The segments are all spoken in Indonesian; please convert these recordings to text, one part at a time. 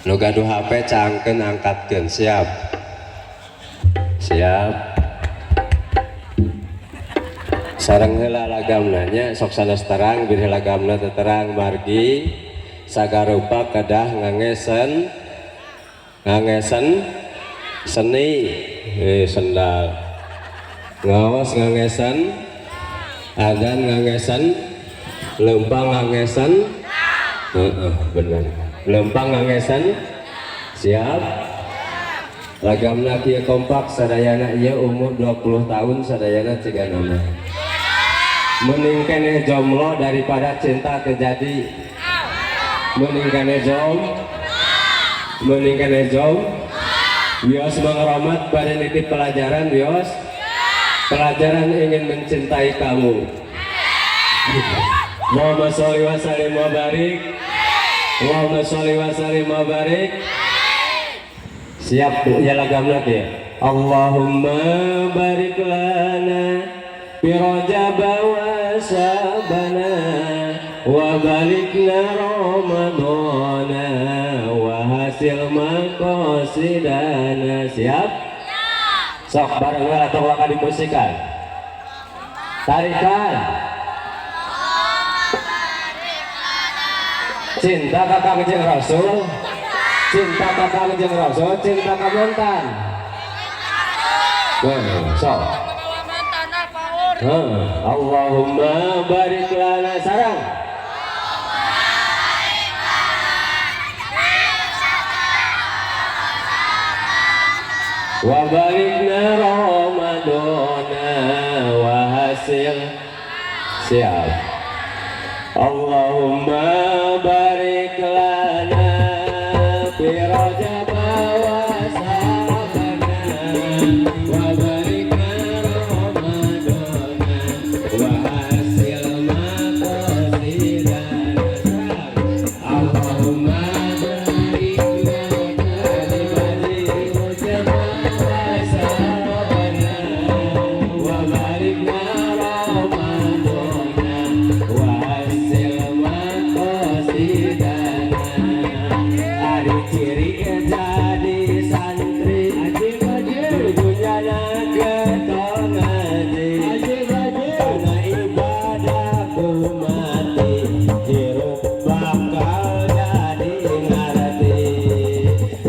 Nu gaduh HP cangkeun angkatkeun. Siap. Siap. Sareng heula lagamna nya sok sanes terang bir lagamna teu terang margi sagarupa kedah ngangesen seni sendal ngawas ngangesen adan ngangesen lempang ngangesen bener lempang ngangesen. Siap. Lagamna kieu kompak sadayana ieu umur 20 tahun sadayana ciga nama mending keneh jomblo daripada cinta terjadi. Mending keneh Bios menghormat pada nitip pelajaran. Bios pelajaran ingin mencintai kamu. Allahumma sholli wa sallim wa barik. Allahumma sholli wa sallim wa barik. Siap ya lagamna ya. Allahumma barik lana fi Rajab wa Sya'bana wa balikna Ramadana wa hasil maqasidana. Siap? Sok bareng atau akan dimusikan. Tarikan. Cinta kakak jeung Rasul. Cinta kakak jeung Rasul, cinta ka mantan. Sok. Allahumma barik lana sarang. Wa barikna Ramadana wa hasil. Siap. Allahumma barik lana fi Rajab wa Sya'bana wa barikna Ramadana wa hasil maqasidana. Allahumma barik lana fi Rajab wa Sya'bana wa barikna Ramadana wa hasil maqasidana. Ari ciri jadi santri tujuannya getol ngaji karena ibadahku mati hirup bakal jadi ngarti.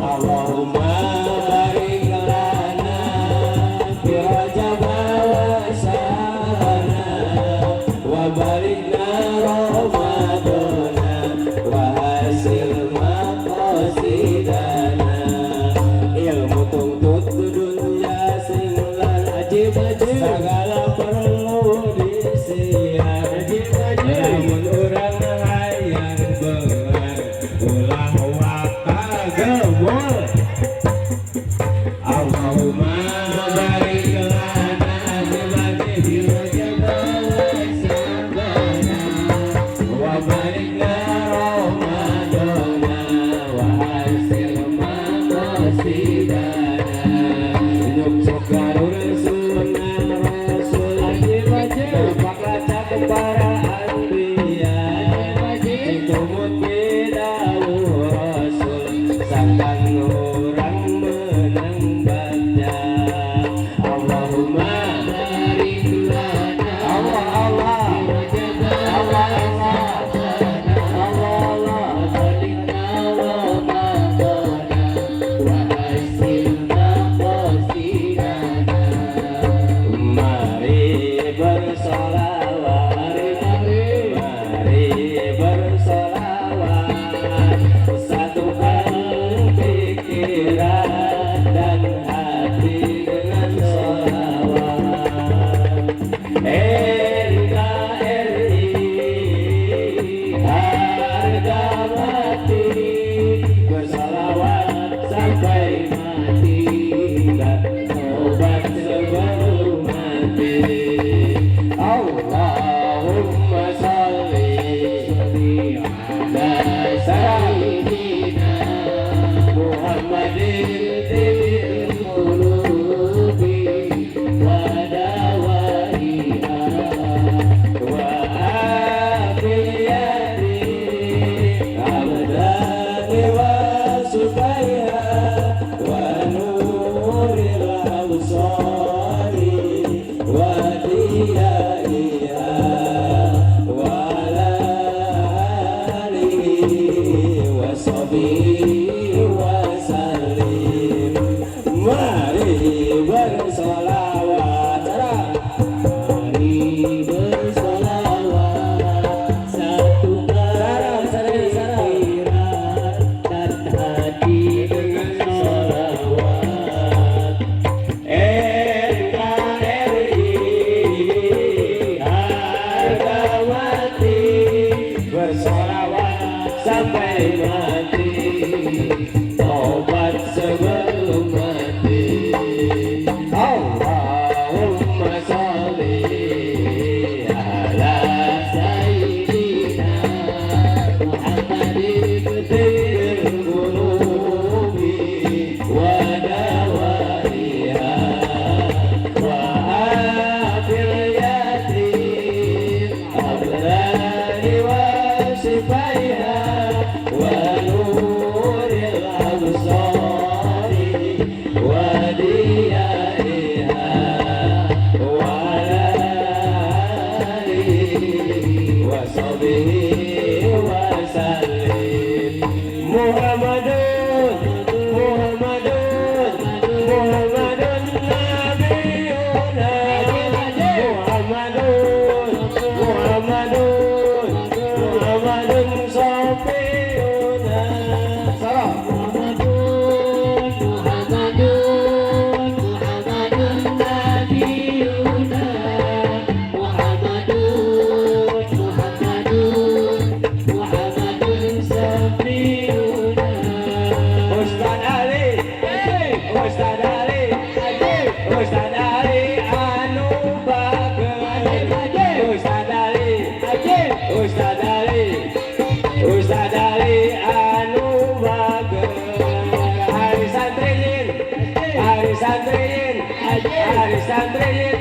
Allahumma barik lana fi Rajab wa Sya'bana wa balikna Ramadana wa hasil maqasidana. sahbihi wasallim. Mari bersolawat, Mari bersolawat, satukan pikiran dan hati dengan solawat. NKRI harga mati, bersolawat sampai mati, tobat sebelum mati. Allahumma sholli ala Sayyidina Muhammadin ذكر القلوب ودوائها وعافي اليتيم أبرار وشفيها ونور الأبصار وديائها وعلى آله وصحبه وسلم. Muhammadun Muhammadun Muhammadun Nabiyuna Muhammadun Muhammadun Muhammadun Syafi'una. Salam. Muhammadun Nabiyuna Muhammadun Safiuna. Ustaz Ali, Ustaz Ali, Ustaz Ali anu bager. Ustaz Ali, Ustaz Ali, Ustaz Ali anu bager. Hari santriin, hari santriin, hari santriin